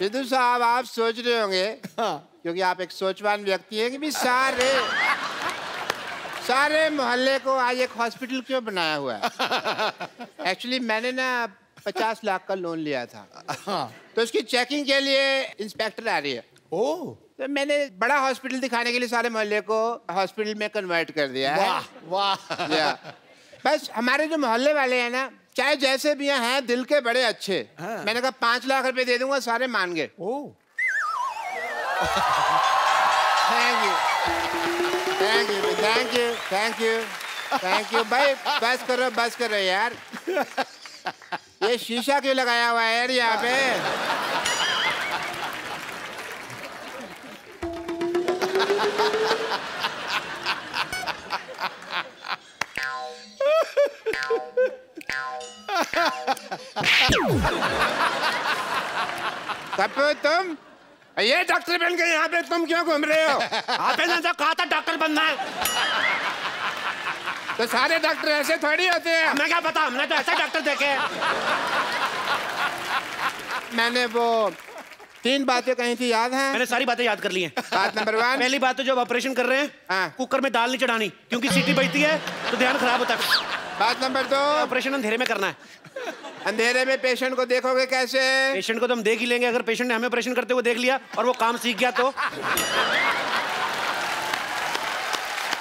सिद्धू साहब आप सोच रहे होंगे क्योंकि आप एक सोचवान व्यक्ति हैं कि भी सारे मोहल्ले को आज एक हॉस्पिटल क्यों बनाया हुआ है। एक्चुअली मैंने ना 50 लाख का लोन लिया था। तो उसकी चेकिंग के लिए इंस्पेक्टर आ रही है। तो मैंने बड़ा हॉस्पिटल दिखाने के लिए सारे मोहल्ले को हॉस्पिटल में कन्वर्ट कर दिया है। वाह। बस हमारे जो मोहल्ले वाले हैं ना, चाहे जैसे भी हैं, दिल के बड़े अच्छे। मैंने कहा 5 लाख रुपए दे दूंगा, सारे मान गए। थैंक यू भाई। बस करो यार। ये शीशा क्यों लगाया हुआ है यार यहाँ पे? कपूर तुम ये डॉक्टर बन के यहाँ पे तुम क्यों घूम रहे हो? आपने तो कहा था डॉक्टर बनना है। तो सारे डॉक्टर ऐसे थोड़ी होते हैं। हमें क्या पता, हमने तो ऐसे डॉक्टर देखे हैं। मैंने वो 3 बातें कही थी, याद है? मैंने सारी बातें याद कर ली हैं। बात नंबर 1, पहली बात तो जब ऑपरेशन कर रहे हैं कुकर में दाल नहीं चढ़ानी, क्योंकि सीटी बजती है तो ध्यान खराब होता है। बात नंबर 2, ऑपरेशन अंधेरे में करना है। अंधेरे में पेशेंट को देखोगे कैसे? पेशेंट को तो हम देख ही लेंगे। अगर पेशेंट ने हमें ऑपरेशन करते हुए देख लिया और वो काम सीख गया तो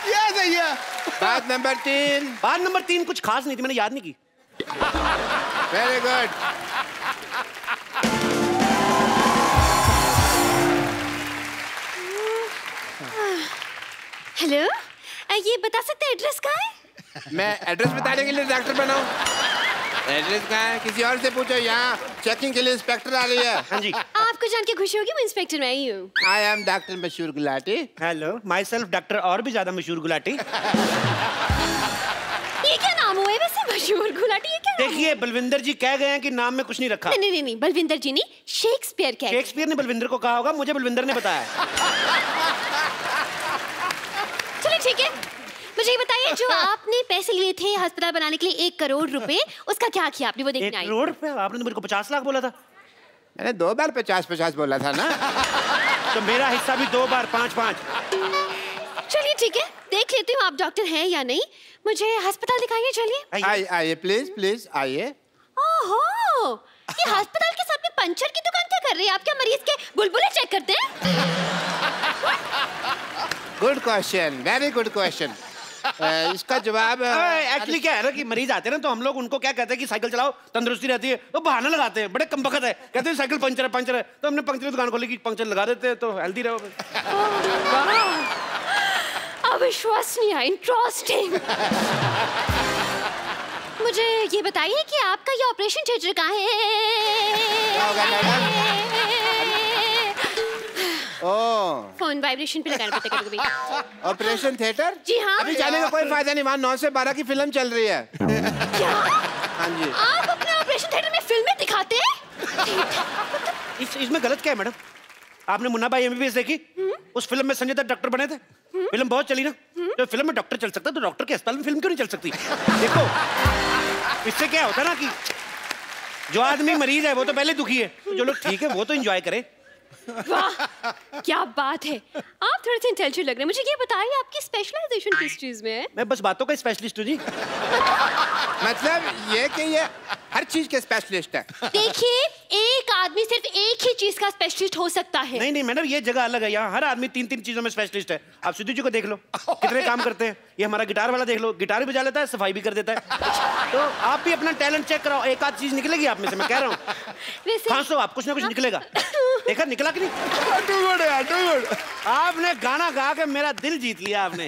ये सही है। बात नंबर 3 कुछ खास नहीं थी, मैंने याद नहीं की। Very good. हेलो, ये बता सकते हैं एड्रेस कहाँ है? मैं एड्रेस बताने के लिए डॉक्टर बनाऊं? एड्रेस कहाँ है? किसी और से पूछो। यहाँ चेकिंग के लिए इंस्पेक्टर आ रही है। हाँ जी। आपको जान के खुशी होगी, मैं इंस्पेक्टर में आई हूँ। आई एम डॉक्टर मशहूर Gulati. Hello, my self doctor और भी ज्यादा मशहूर गुलाटी। ये क्या नाम हुआ है वैसे, मशहूर गुलाटी? ये क्या? देखिए, बलविंदर जी कह गए हैं कि नाम में कुछ नहीं रखा। नहीं, बलविंदर जी नहीं, शेक्सपियर कह। शेक्सपियर ने बलविंदर को कहा होगा, मुझे बलविंदर ने बताया। चलो ठीक है, मुझे ये बताइए, जो आपने पैसे लिए थे अस्पताल बनाने के लिए 1 करोड़ रुपए, उसका क्या किया आपने? वो देखने आई। 1 करोड़ रुपए? आपने तो मेरे को 50 लाख बोला था। मैंने 2 बार 50-50 बोला था ना। तो मेरा हिस्सा भी 2 बार 5-5। चलिए ठीक है, देख लेती हूँ आप डॉक्टर हैं या नहीं। मुझे अस्पताल दिखाइए, चलिए। आइए प्लीज आइए। ओहो, ये अस्पताल के सामने पंचर की दुकान क्या कर रही है? आप क्या मरीज के बुलबुले चेक करते हैं? Good question, very good question. इसका जवाब एक्चुअली क्या है ना कि मरीज आते हैं ना, तो हम लोग उनको क्या कहते हैं कि साइकिल चलाओ, तंदुरुस्ती रहती है। तो बहाना लगाते हैं, बड़े कमबख्त है, कहते हैं साइकिल पंचर है। तो हमने पंचर की दुकान खोली कि पंचर लगा देते हैं तो हेल्दी रहो। अविश्वसनीय, इंटरेस्टिंग। मुझे ये बताइए कि आपका ये ऑपरेशन थिएटर कहाँ है? फोन वाइब्रेशन पे लगाना पड़ता है कभी। Operation theatre? जी हाँ। अभी जाने का कोई फायदा नहीं, वहाँ 9 से 12 की फिल्म चल रही है। क्या? हाँ जी। आप अपने ऑपरेशन थिएटर में फिल्में दिखाते हैं? इसमें गलत क्या है मैडम? आपने मुन्ना भाई एमबीबीएस देखी? उस फिल्म में संजय दत्त डॉक्टर बने थे। फिल्म बहुत चली ना। तो फिल्म में डॉक्टर चल सकता है, तो डॉक्टर के अस्पताल में फिल्म क्यों नहीं चल सकती? देखो, इससे क्या होता है ना कि जो आदमी मरीज है वो तो पहले दुखी है, तो जो लोग ठीक है वो तो एंजॉय करे। वाह, क्या बात है। आप थोड़े से इंटेलिजेंट लग रहे हैं। मुझे ये बताइए, आपकी स्पेशलाइजेशन किस चीज में है? मैं बस बातों का स्पेशलिस्ट हूँ जी। मतलब ये कि ये हर चीज के स्पेशलिस्ट है। देखिए, एक आदमी सिर्फ एक ही चीज का स्पेशलिस्ट हो सकता है। नहीं मैडम, ये जगह अलग है। यहाँ हर आदमी 3-3 चीजों में स्पेशलिस्ट है। आप सिद्धू जी को देख लो, कितने काम करते हैं। ये हमारा गिटार वाला देख लो, गिटार भी बजा लेता है, सफाई भी कर देता है। तो आप भी अपना टैलेंट चेक कराओ, एक आध चीज निकलेगी आप में से, मैं कह रहा हूँ। खांसो आप, कुछ ना कुछ निकलेगा। देखा निकला कि नहीं? आपने गाना गा के मेरा दिल जीत लिया आपने।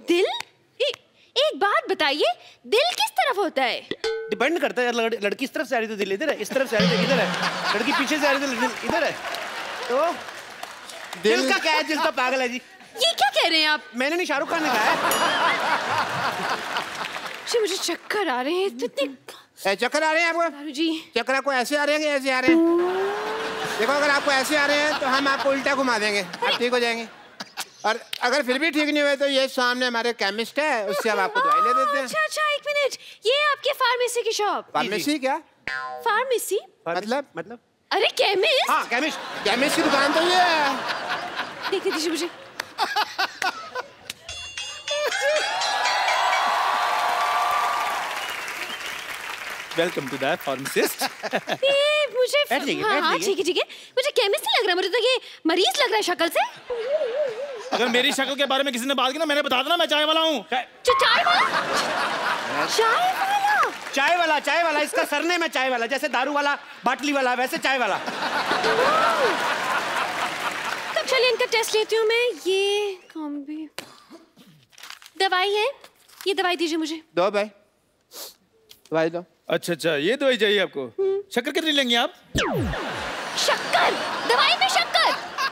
दिल? एक बात बताइए, दिल किस तरफ होता है? डिपेंड करता है। लड़की इस तरफ से आ रही तो दिल इधर है, इस तरफ से आ रही तो इधर है, लड़की पीछे से आ रही तो दिल इधर है। तो दिल का क्या है? दिल तो पागल है जी। ये क्या कह रहे हैं आप? मैंने नहीं, शाहरुख खान ने कहा है। मुझे चक्कर आ रहे हैं। चक्कर आ रहे हैं आपको? जी। चक्कर आपको ऐसे आ रहे हैं कि ऐसे आ रहे हैं? देखो, अगर आपको ऐसे आ रहे हैं तो हम आपको उल्टा घुमा देंगे, आप ठीक हो जाएंगे। और अगर फिर भी ठीक नहीं हुए तो ये सामने हमारे केमिस्ट है, उससे हम आपको दवाई ले देते हैं। अच्छा, एक मिनट, ये आपके फार्मेसी की शॉप? फार्मेसी क्या? फार्मेसी मतलब अरे केमिस्ट? हाँ केमिस्ट। केमिस्ट की दुकान तो ये है। देखने दीजिए मुझे। Welcome to the pharmacist. मुझे हाँ ठीक है मुझे केमिस्ट नहीं लग रहा, मुझे तो ये मरीज लग रहा है शक्ल से। अगर मेरी शक्ल के बारे में किसी ने बात की ना, मैंने बता देना मैं चाय वाला हूँ। चाय वाला इसका सरनेम है चाय वाला, जैसे दारू वाला बाटली वाला वैसे चाय वाला। तब चलिए इनका टेस्ट लेती हूँ मैं। ये कॉम्बी दवाई है, ये दवाई दीजिए मुझे। दो भाई, दवाई दो। अच्छा ये दवाई चाहिए आपको? शक्कर कितनी लेंगे आप? शक्कर? दवाई में शक्कर?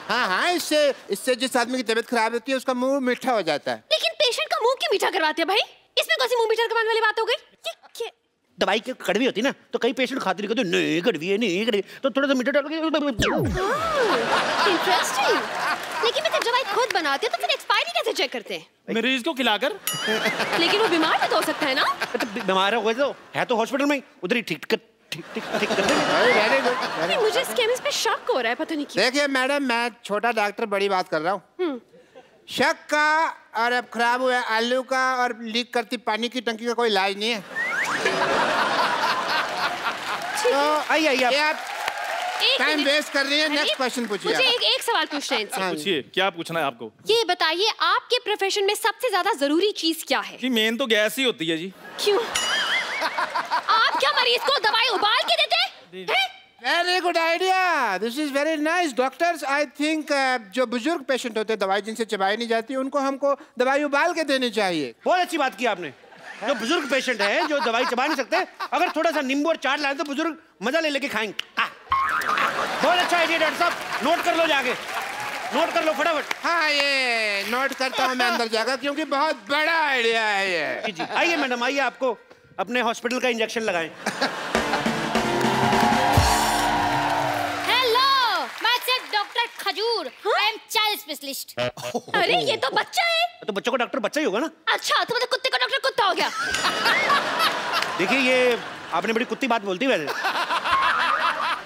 हाँ इससे जिस आदमी की तबीयत खराब होती है उसका मुंह मीठा हो जाता है। लेकिन पेशेंट का मुंह क्यों मीठा करवाते हैं भाई? इसमें कौन सी मुंह मीठा करवाने वाली बात हो गई? दवाई की कड़वी होती है ना, तो कई पेशेंट खाते नहीं, नहीं कड़वी है नहीं कड़वी, तो थोड़ा सा मीठा डाल के। इंटरेस्टिंग। लेकिन मैं जब दवाई खुद बनाते हैं तो फिर एक्सपायरी कैसे चेक करते हैं? मरीज को खिलाकर। लेकिन वो बीमार भी तो हो सकता है ना? तो बीमार है तो हॉस्पिटल में उधर ही ठीक कर देंगे। मुझे इस केमिस्ट पे शक हो रहा है, पता नहीं क्यों। देखिए मैडम, मैं छोटा डॉक्टर बड़ी बात कर रहा हूँ। शक का और अब खराब हुआ आलू का और लीक करती पानी की टंकी का कोई इलाज नहीं है। तो आइए आप टाइम वेस्ट कर रही है। नेक्स्ट क्वेश्चन पूछिए। मुझे एक सवाल पूछना है इनसे। पूछिए, क्या पूछना है आपको? ये बताइए आपके प्रोफेशन में सबसे ज्यादा जरूरी चीज क्या है? जी मेन तो गैस ही होती है जी। क्यों? आप क्या मरीज को दवाई उबाल के देते हैं? Very good idea, this is very nice. Doctors I think जो बुजुर्ग पेशेंट होते हैं दवाई जिनसे चबाई नहीं जाती उनको हमको दवाई उबाल के देनी चाहिए। बहुत अच्छी बात की आपने। जो बुजुर्ग पेशेंट है जो दवाई चबा नहीं सकते, अगर थोड़ा सा नींबू और चाट लाए तो बुजुर्ग मजा ले लेके खाएंगे। बहुत अच्छा आइडिया डॉक्टर साहब, नोट कर लो जाके, नोट कर लो फटाफट। हाँ ये नोट करता हूँ मैं अंदर जाकर, क्योंकि बहुत बड़ा आइडिया है ये। जी आइए मैडम, आइए आपको अपने हॉस्पिटल का इंजेक्शन लगाएं। खजूर, आई एम चाइल्ड स्पेशलिस्ट। अरे ये तो बच्चा है। तो बच्चों का डॉक्टर बच्चा ही होगा ना। अच्छा तो मतलब कुत्ते का डॉक्टर कुत्ता हो गया। देखिए ये आपने बड़ी कुत्ती बात बोलती है वैसे।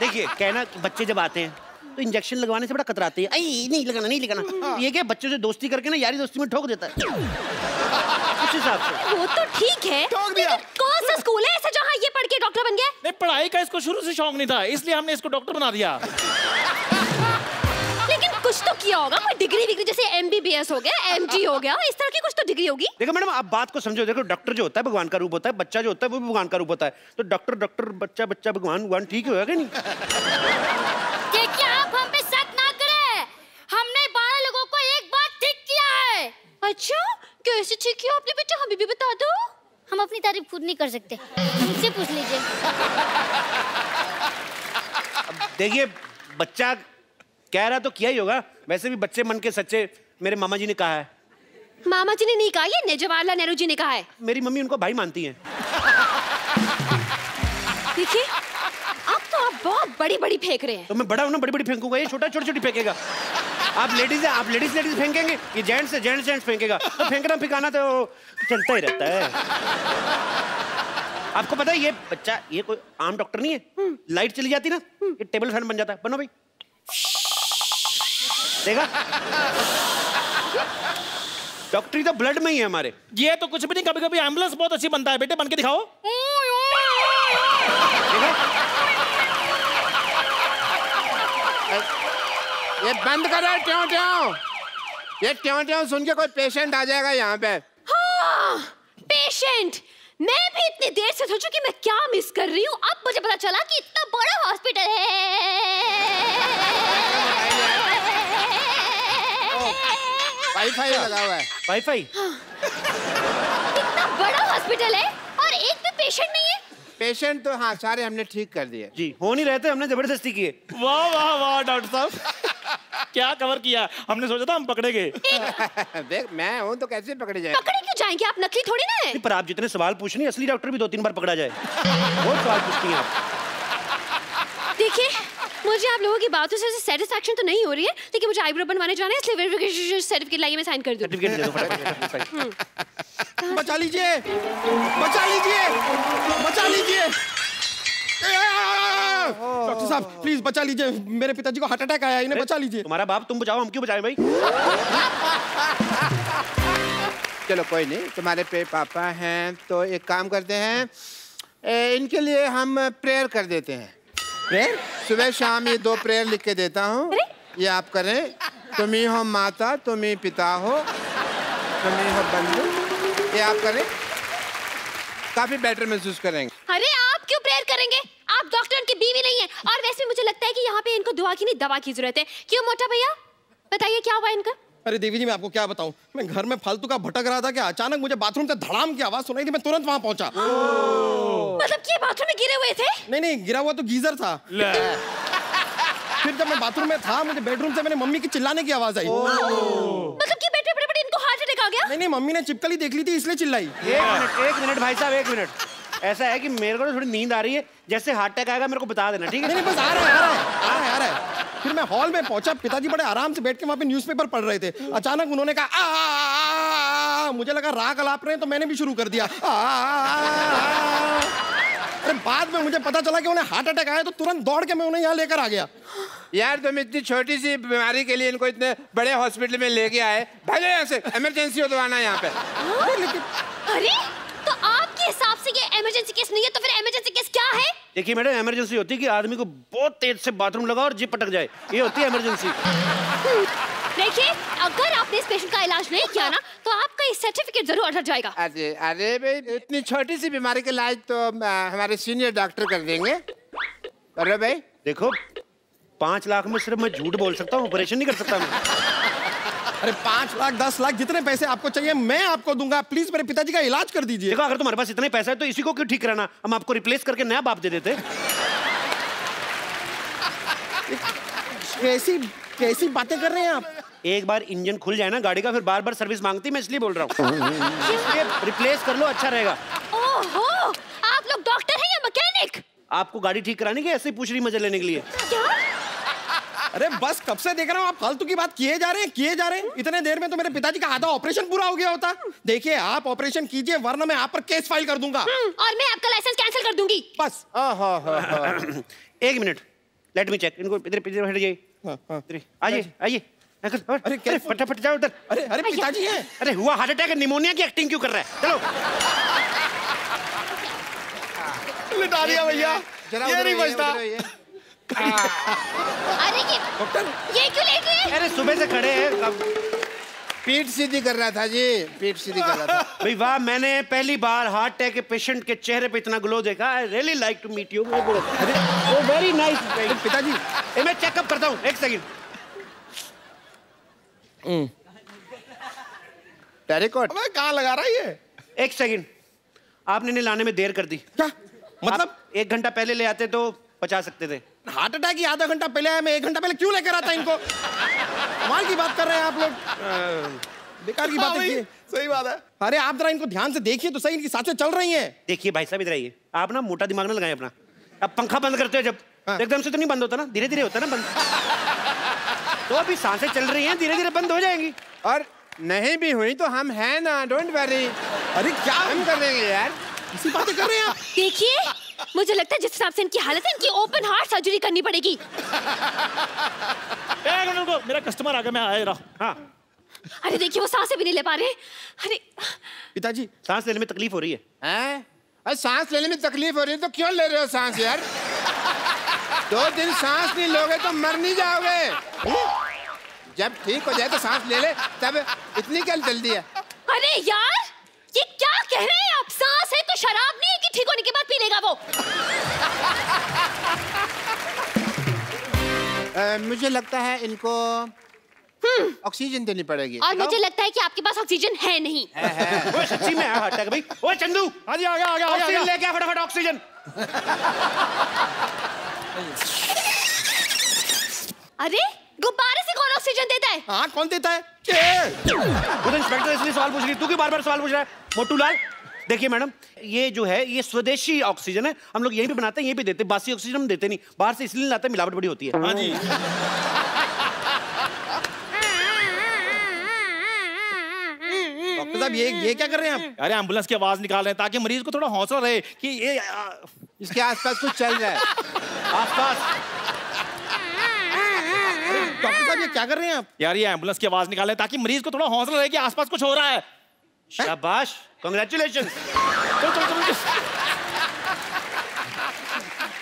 देखिए कहना कि बच्चे जब आते हैं तो इंजेक्शन लगवाने से बड़ा कतराते हैं, नहीं लगाना। ये क्या बच्चों से दोस्ती करके ना यारी दोस्ती में ठोक देता है उस हिसाब से। वो तो ठीक है, कौन सा स्कूल है ऐसा जहाँ ये पढ़ के डॉक्टर बन गया? नहीं, पढ़ाई का इसको शुरू से शौक नहीं था, इसलिए हमने इसको डॉक्टर बना दिया। लेकिन कुछ तो किया होगा, कोई डिग्री जैसे MBBS हो गया, MD हो गया, इस तरह की कुछ तो डिग्री होगी। देखो मैडम आप बात को समझो, देखो डॉक्टर जो होता है भगवान का रूप होता है, बच्चा जो होता है वो भी भगवान का रूप होता है, तो डॉक्टर बच्चा भगवान ठीक होगा नहीं? देखिए आप हम पे शक ना करें, हमने 12 लोगों को एक बार ठीक किया है। अच्छा कैसे ठीक किया आपने बेटा, हमें भी बता दो। हम अपनी तारीफ खुद नहीं कर सकते, मुझसे पूछ लीजिए। देखिए बच्चा कह रहा तो किया ही होगा, वैसे भी बच्चे मन के सच्चे मेरे मामा जी ने कहा है। मामा जी ने नहीं कहा, ये जवाहरलाल नेहरू जी ने कहा है। मेरी मम्मी उनको भाई मानती हैं। देखिए अब तो आप बहुत बड़ी फेंक रहे हैं। तो मैं बड़ा हूं ना, बड़ी फेंकूंगा, ये छोटा छोटी फेंकेगा। आप लेडीज है, आप लेडीज फेंकेंगे, ये जेंट्स है जेंट्स फेंकेगा, तो फेंकना फिकाना तो चलता ही रहता है। आपको पता है ये बच्चा ये कोई आम डॉक्टर नहीं है, लाइट चली जाती ना ये टेबल फैन बन जाता है। बनो भाई, देखा डॉक्टरी तो ब्लड में ही है हमारे। ये तो कुछ भी नहीं, कभी कभी एम्बुलेंस बहुत अच्छी बनता है बेटे, बन के दिखाओ। देखा ये बंद करो ट्यों ट्यों, ये ट्यों ट्यों सुन के कोई पेशेंट आ जाएगा यहाँ पे। हाँ, पेशेंट। मैं भी इतनी देर से सोचूं कि मैं क्या मिस कर रही हूँ, अब मुझे पता चला कि इतना बड़ा हॉस्पिटल है। वाईफाई लगा हुआ है। वाईफाई? इतना बड़ा हॉस्पिटल है और एक भी पेशेंट नहीं है। पेशेंट तो हाँ सारे हमने ठीक कर दिए जी, हो नहीं रहे थे, हमने जबरदस्ती किए। वाह वाह वाह डॉक्टर साहब, क्या कवर किया, हमने सोचा था हम पकड़ेंगे। देख मैं हूँ तो कैसे पकड़े जाए। पकड़े क्यों जाएंगे, आप नकली थोड़ी ना है। पर आप जितने सवाल पूछ रही हैं, असली डॉक्टर भी 2-3 बार पकड़ा जाए। बहुत सवाल पूछती हैं आप। देखिए मुझे आप लोगों की बातों से सेटिस्फैक्शन तो नहीं हो रही है, लेकिन मुझे आईब्रो बनवाने जाना है, इसलिए वेरिफिकेशन सर्टिफिकेट लाइए, मैं साइन कर दूं। सर्टिफिकेट दे दो फटाफट। बचा लीजिए, बचा लीजिए, बचा लीजिए। डॉक्टर साहब प्लीज बचा लीजिए, मेरे पिताजी को हार्ट अटैक आया, इन्हें बचा लीजिए। तुम्हारा बाप, तुम बचाओ, हम क्यों बचाएं भाई? चलो कोई नहीं, तुम्हारे पे पापा हैं तो एक काम करते हैं, इनके लिए हम प्रेयर कर देते हैं। प्रेयर? सुबह शाम ये 2 प्रेयर लिख के देता हूँ, ये आप करें। तुम ही हो माता, तुम ही पिता हो, तुम ही हो बंधु, ये आप करें, काफी बेटर महसूस करेंगे। अरे आप क्यों प्रेयर करेंगे? आप डॉक्टर की बीवी नहीं है, और वैसे मुझे लगता है कि यहाँ पे इनको दुआ की नहीं दवा की जरूरत है। क्यों मोटा भैया, बताइए क्या हुआ इनका? अरे देवी जी मैं आपको क्या बताऊं, मैं घर में फालतू का भटक रहा था कि अचानक मुझे बाथरूम से धड़ाम की आवाज सुनाई थी, मैं तुरंत वहां पहुंचा। मतलब कि बाथरूम में गिरे हुए थे? नहीं, गिरा हुआ तो गीजर था। फिर जब मैं बाथरूम में था, मुझे बेडरूम से मेरे मम्मी की चिल्लाने की आवाज आई। मतलब कि बैठे बड़े इनको हार्ट अटैक आ गया? नहीं, मम्मी ने चिपकली देख ली थी इसलिए चिल्लाई। एक मिनट भाई साहब, 1 मिनट। ऐसा है कि मेरे को तो थोड़ी नींद आ रही है, जैसे हार्ट अटैक आएगा मेरे को बता देना, ठीक है? नहीं बस आ रहा है। फिर मैं हॉल में पहुंचा, पिताजी बड़े आराम से बैठ के वहां पे न्यूज़पेपर पढ़ रहे थे। अचानक उन्होंने कहा मुझे लगा राग अलाप रहे हैं, तो मैंने भी शुरू कर दिया। अरे बाद में मुझे पता चला कि उन्हें हार्ट अटैक आया, तो तुरंत दौड़ के मैं उन्हें यहाँ लेकर आ गया। यार तुम इतनी छोटी सी बीमारी के लिए इनको इतने बड़े हॉस्पिटल में लेके आए, भागो यहाँ से, इमरजेंसी हो तो आना यहाँ पे। अरे तो आपके हिसाब से ये इमरजेंसी केस नहीं है, तो फिर इमरजेंसी केस क्या है? देखिए मैडम, इमरजेंसी होती है कि आदमी को बहुत तेज से बाथरूम लगा और जिप पटक जाए, ये होती है इमरजेंसी। देखिए अगर आपने इस पेशेंट का इलाज नहीं किया ना, तो आपका ये सर्टिफिकेट जरूर हट जाएगा। अरे भाई, इतनी छोटी सी बीमारी का इलाज तो हमारे सीनियर डॉक्टर कर देंगे। अरे भाई देखो, 5 लाख में सिर्फ मैं झूठ बोल सकता हूँ, ऑपरेशन नहीं कर सकता मैं। अरे 5 लाख 10 लाख जितने पैसे आपको चाहिए मैं आपको दूंगा, प्लीज मेरे पिताजी का इलाज कर दीजिए। देखो अगर तुम्हारे पास इतने पैसा है तो इसी को क्यों ठीक कराना, हम आपको रिप्लेस करके नया बाप दे देते। कैसी बातें कर रहे हैं आप? एक बार इंजन खुल जाए ना गाड़ी का, फिर बार बार सर्विस मांगती, मैं इसलिए बोल रहा हूँ। रिप्लेस कर लो, अच्छा रहेगा। ओहो, आप लोग डॉक्टर हैं या मैकेनिक? आपको गाड़ी ठीक करानी कि ऐसे ही पूछ रही मजे लेने के लिए? क्या? अरे बस कब से देख रहा हूँ आप फालतू की बात किए जा रहे हैं। इतने देर में तो मेरे पिताजी का आधा ऑपरेशन पूरा हो गया होता। देखिए आप ऑपरेशन कीजिए, वरना मैं आप पर केस फाइल कर दूंगा। और मैं आपका लाइसेंस कैंसिल कर दूंगी। बस। 1 मिनट, लेट मी चेक। इनको इधर हट जाइए, आइए। अरे फटाफट जाओ उधर। अरे पिताजी हैं। अरे हुआ हार्ट अटैक, निमोनिया की एक्टिंग क्यों कर रहा है? चलो लिटा दिया भैया, ये नहीं बचता। अरे ये डॉक्टर ये क्यों लेट रहे हैं? अरे सुबह से खड़े हैं, पीठ सीधी कर रहा था जी, पीठ सीधी कर रहा था। भाई वाह, मैंने पहली बार हार्ट अटैक के पेशेंट के चेहरे पे इतना ग्लो देखा। I really like to meet you. वो वेरी नाइस। पिताजी मैं चेकअप करता हूँ, 1 सेकंड। टेरिकॉट कहाँ लगा रहा है ये? 1 सेकंड, आपने इन्हें लाने में देर कर दी। क्या मतलब? 1 घंटा पहले ले आते तो बचा सकते थे। हार्ट अटैक ही आधा घंटा पहले आया, मैं 1 घंटा पहले क्यों लेकर आता इनको? कमाल की बात कर रहे हैं आप लोग, बेकार की बात है। सही बात है। अरे आप जरा इनको ध्यान से देखिए तो सही, इनकी सांसें चल रही हैं। देखिए भाई साहब, इधर आइए। आप ना मोटा दिमाग ना लगाएं अपना। अब पंखा बंद करते हो जब, एकदम से तो नहीं बंद होता ना, धीरे धीरे होता ना बंद। तो अभी सांसें चल रही हैं, धीरे धीरे बंद हो जाएंगी। और नहीं भी हुई तो हम हैं ना, डोंट वरी। अरे क्या हम कर देंगे यार, इसी बातें कर रहे हैं आप? देखिए मुझे लगता है जिस हिसाब से इनकी हालत है, इनकी ओपन हार्ट सर्जरी करनी पड़ेगी। मेरा कस्टमर आ गया, मैं आ रहा हूँ। हाँ अरे देखिए वो सांसें भी नहीं ले पा रहे। अरे पिताजी सांस लेने में तकलीफ हो रही है। अरे सांस लेने में तकलीफ हो रही है तो क्यों ले रहे हो सांस यार? 2 दिन सांस नहीं लोगे तो मर नहीं जाओगे। जब ठीक हो जाए तो सांस ले ले, तब इतनी क्या जल्दी है? अरे यार ये क्या कह रहे हैं आप? सांस है तो शराब नहीं है कि ठीक होने के बाद पी लेगा वो? मुझे लगता है इनको ऑक्सीजन देनी पड़ेगी। और मुझे लगता है कि आपके पास ऑक्सीजन है नहीं। वो सच्ची में है हार्ट अटैक भाई। ओए चंदू, हाँ जी आ गया ऑक्सीजन ले क्या, फटाफट ऑक्सीजन। अरे गुब्बारे से कौन ऑक्सीजन देता है? हाँ कौन देता है? वो तो इंस्पेक्टर इसलिए सवाल पूछ रही, तू क्यों बार-बार सवाल पूछ रहा है? मोटू लाल देखिए मैडम, ये जो है ये स्वदेशी ऑक्सीजन है, हम लोग यहीं पे बनाते हैं, यहीं पे देते हैं। बासी ऑक्सीजन हम देते नहीं, बाहर से इसलिए लाते हैं, मिलावट बड़ी होती है। हाँ जी। डॉक्टर साहब ये क्या कर रहे हैं आप? अरे एम्बुलेंस की आवाज निकाल रहे हैं ताकि मरीज को थोड़ा हौसला रहे कि ये इसके आसपास कुछ चल रहा है। आसपास। डॉक्टर साहब ये क्या कर रहे हैं आप? यार ये एम्बुलेंस की आवाज निकाले ताकि मरीज को थोड़ा हौसला रहे कि आसपास कुछ हो रहा है। शाबाश, कांग्रेचुलेशन।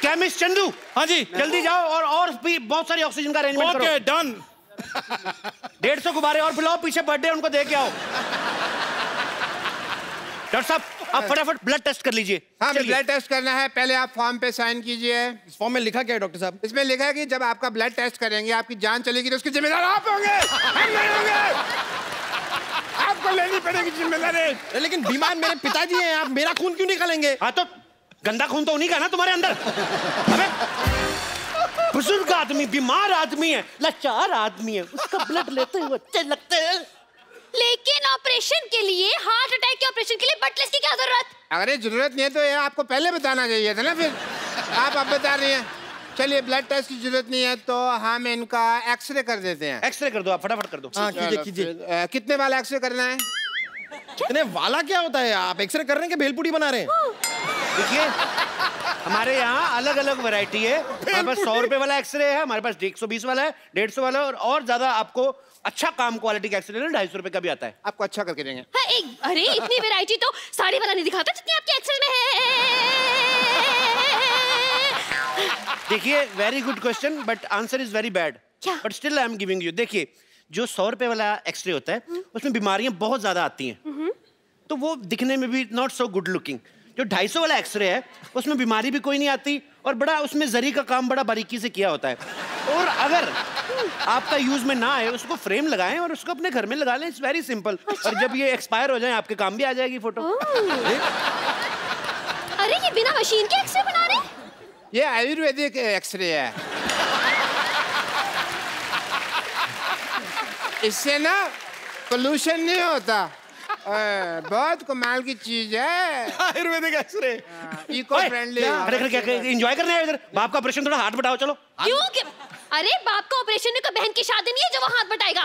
केमिस्ट चंदू, हाँ जी जल्दी जाओ और भी बहुत सारी ऑक्सीजन का अरेंजमेंट करो। Okay done. 150 गुब्बारे और बुलाओ, पीछे बर्थडे उनको दे के आओ। डॉक्टर साहब आप फटाफट ब्लड टेस्ट कर लीजिए। हाँ, ब्लड टेस्ट करना है। पहले आप फॉर्म पे साइन कीजिए। इस फॉर्म में लिखा क्या है डॉक्टर साहब? इसमें लिखा है कि जब आपका ब्लड टेस्ट करेंगे, आपकी जान चलेगी तो उसकी जिम्मेदार आप होंगे, हम नहीं होंगे। आपको लेनी पड़ेगी जिम्मेदारी। लेकिन बीमार मेरे पिताजी हैं, आप मेरा खून क्यों निकालेंगे? हाँ तो गंदा खून तो उन्हीं का ना तुम्हारे अंदर। अबे बुजुर्ग आदमी, बीमार आदमी है, लाचार आदमी है, उसका ब्लड लेते हुए अच्छे लगते हैं। लेकिन ऑपरेशन के लिए, हार्ट अटैक के ऑपरेशन के लिए ब्लड टेस्ट की क्या जरूरत? अगर ये जरूरत नहीं है तो ये आपको पहले बताना चाहिए था ना। फिर आप अब बता रही हैं। चलिए, ब्लड टेस्ट की जरूरत नहीं है तो हम इनका एक्सरे कर देते हैं। एक्सरे कर दो, आप फटाफट कर दो। हाँ कीजिए कीजिए। कितने वाला एक्सरे करना है? इतने वाला क्या होता है? आप एक्सरे कर रहे हैं कि भेलपुरी बना रहे हैं? देखिए हमारे यहाँ अलग अलग वैरायटी है। हमारे पास 100 रुपए वाला एक्सरे है, हमारे पास 120 वाला है, 150 वाला है, और ज्यादा आपको अच्छा काम क्वालिटी का एक्सरे 250 रुपए का भी आता है। आपको अच्छा करके देंगे। हाँ, अरे इतनी वैरायटी तो साड़ी वाला नहीं दिखाता जितनी आपके एक्सेल में है। देखिए very good question but answer is very bad. क्या? But still I am giving you. देखिए जो 100 रुपए वाला एक्सरे होता है उसमें बीमारियां बहुत ज्यादा आती हैं, तो वो दिखने में भी नॉट सो गुड लुकिंग। जो 250 वाला एक्सरे है उसमें बीमारी भी कोई नहीं आती और बड़ा उसमें जरी का काम बड़ा बारीकी से किया होता है। और अगर आपका यूज में ना आए उसको फ्रेम लगाएं और उसको अपने घर में लगा लें। It's very simple. और जब ये एक्सपायर हो जाए आपके काम भी आ जाएगी फोटो। अरे ये बिना मशीन के एक्सरे बना रहे? ये आयुर्वेदिक एक्सरे है। इससे ना पोल्यूशन नहीं होता। बहुत कमाल की चीज है Ayurvedic x-ray. Eco friendly. Enjoy करने इधर। बाप का ऑपरेशन, थोड़ा हाथ बटाओ चलो। क्यों? अरे बाप का ऑपरेशन में कोई बहन की शादी नहीं है जो वो हाथ बटाएगा।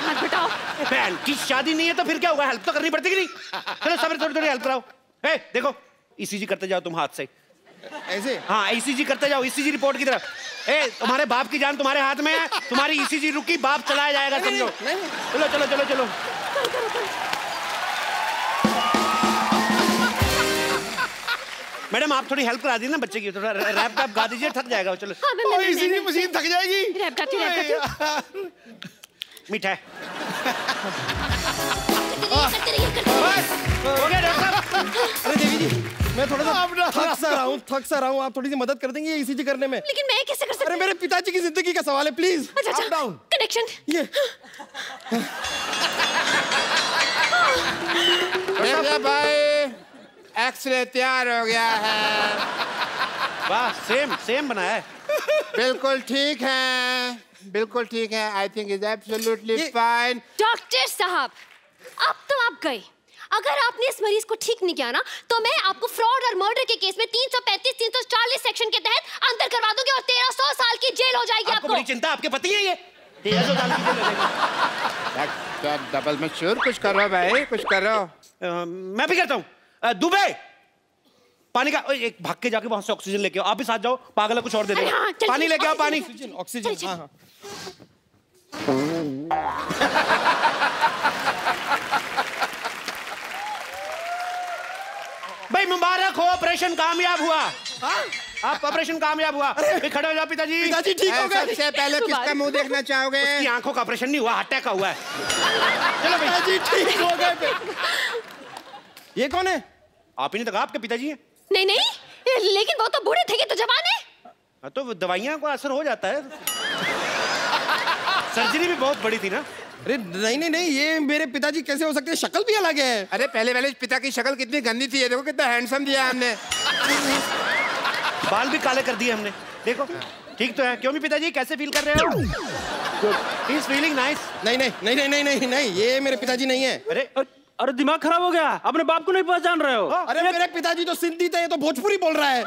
हाथ बटाओ। बहन की शादी नहीं है तो फिर क्या होगा? हेल्प तो करनी पड़ती कि नहीं? चलो सब थोड़ी थोड़ी हेल्प कराओ। ए देखो ईसीजी करते जाओ तुम हाथ से। ऐसे? हाँ ईसीजी करते जाओ, ईसीजी रिपोर्ट की तरफ। ए तुम्हारे बाप की जान तुम्हारे हाथ में है, तुम्हारी ईसीजी रुकी, बाप चलाया जाएगा समझो। चलो चलो चलो चलो। मैडम आप थोड़ी हेल्प करा दी ना बच्चे की, थोड़ा रैप वैप गा दीजिए, थक जाएगा। चलो ईसीजी मशीन थक जाएगी। रैप गाती। मीठा है। करते रहिए। हो गया डॉक्टर साहब। अरे देवी जी मैं थोड़ा सा थक सा रहा हूँ, आप थोड़ी सी मदद कर देंगे ईसीजी करने में? लेकिन मैं कैसे कर सकती? अरे मेरे पिताजी की जिंदगी का सवाल है, प्लीज। अच्छा डाउन कनेक्शन। ये देखिए भाई, एक्सरे तैयार हो गया है। वाह सेम सेम बनाया है। बिल्कुल ठीक है, बिल्कुल ठीक है। I think is absolutely fine. Doctor साहब अब तो आप गए। अगर आपने इस मरीज को ठीक नहीं किया ना तो मैं आपको फ्रॉड और मर्डर के केस में 335 340 सेक्शन के तहत अंदर करवा दूंगी और 1300 साल की जेल हो जाएगी। आपको बड़ी चिंता, आपके पति है ये। 1300 साल की जेल हो जाएगी। डबल में श्योर कुछ करो भाई, कुछ करो। मैं भी करता हूँ। दुबे पानी का एक भाग के जाके वहां से ऑक्सीजन लेके आओ। आप भी साथ जाओ, पागल है कुछ और दे देगा। हाँ, पानी लेके आओ, पानी। ऑक्सीजन। हाँ हाँ भाई मुबारक हो, ऑपरेशन कामयाब हुआ। आप ऑपरेशन कामयाब हुआ। खड़े हो जाओ पिताजी। पिताजी ठीक हो गए। सबसे पहले किसका मुंह देखना चाहोगे? उसकी आंखों का ऑपरेशन नहीं हुआ, हार्ट अटैक का हुआ है। चलो पिताजी ठीक हो गए। ये कौन है? आप ही ने तो कहा आपके पिताजी हैं। नहीं नहीं, लेकिन वो तो बूढ़े थे, ये तो जवान है। हाँ तो दवाइयां को असर हो जाता है। सर्जरी भी बहुत बड़ी थी ना। अरे नहीं नहीं नहीं, ये मेरे पिताजी कैसे हो सकते हैं? शक्ल भी अलग है। अरे पहले पिता की शक्ल कितनी गंदी थी, ये देखो कितना हैंडसम दिया हमने। बाल भी काले कर दिए हमने, देखो ठीक तो है। क्यों भी पिताजी कैसे फील कर रहे हो? He is feeling nice. नहीं नहीं नहीं नहीं नहीं नहीं नहीं, ये मेरे पिताजी नहीं है। अरे दिमाग खराब हो गया, अपने बाप को नहीं पहचान रहे हो? अरे मेरे पिताजी तो सिंधी थे, ये तो भोजपुरी बोल रहा है।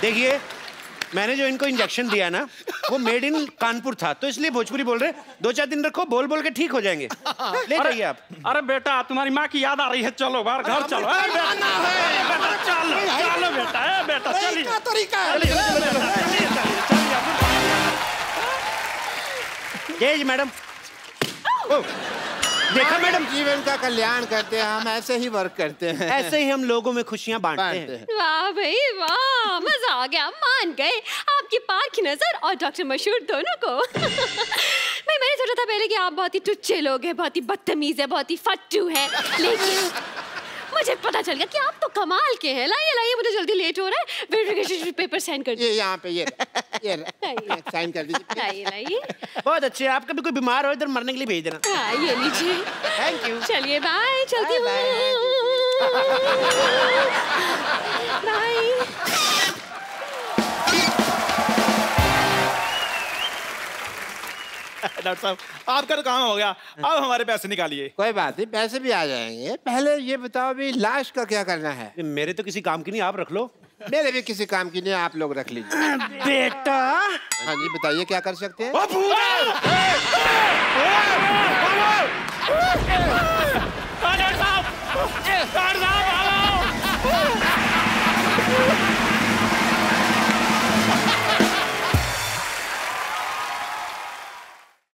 देखिए मैंने जो इनको इंजेक्शन दिया ना वो मेड इन कानपुर था, तो इसलिए भोजपुरी बोल रहे। 2-4 दिन रखो, बोल बोल के ठीक हो जाएंगे। ले जाइए आप। अरे बेटा तुम्हारी माँ की याद आ रही है, चलो बाहर घर चलो। चलो बेटा, बेटा चलिए। जय जी मैडम। देखा मैडम, जीवन का कल्याण करते हैं हम, ऐसे ही वर्क करते हैं। ऐसे ही हम लोगों में खुशियां बांटते हैं। वाह भाई वाह, मजा आ गया, मान गए आपकी पाक नजर और डॉक्टर मशहूर दोनों को। भाई मैंने सोचा था पहले कि आप बहुत ही टुच्चे लोग हैं, बहुत ही बदतमीज है, बहुत ही फट्टू है, लेकिन मुझे पता चल गया कि आप तो कमाल के हैं। लाइए लाइए, मुझे जल्दी लेट हो रहा है, वेरिफिकेशन पेपर साइन कर दीजिए। ये यहाँ पे ये साइन कर दीजिए। लाइए लाइए। बहुत अच्छे। आप कभी कोई बीमार हो इधर मरने के लिए भेज देना। हाँ ये लीजिए। Thank you. चलिए बाय, चलती हूँ। बाय। डॉक्टर साहब आपका तो काम हो गया, अब हमारे पैसे निकालिए। कोई बात नहीं, पैसे भी आ जाएंगे। पहले ये बताओ अभी लाश का क्या करना है? मेरे तो किसी काम की नहीं, आप रख लो। मेरे भी किसी काम की नहीं, आप लोग रख लीजिए। बेटा। हाँ जी बताइए क्या कर सकते हैं? डॉक्टर साहब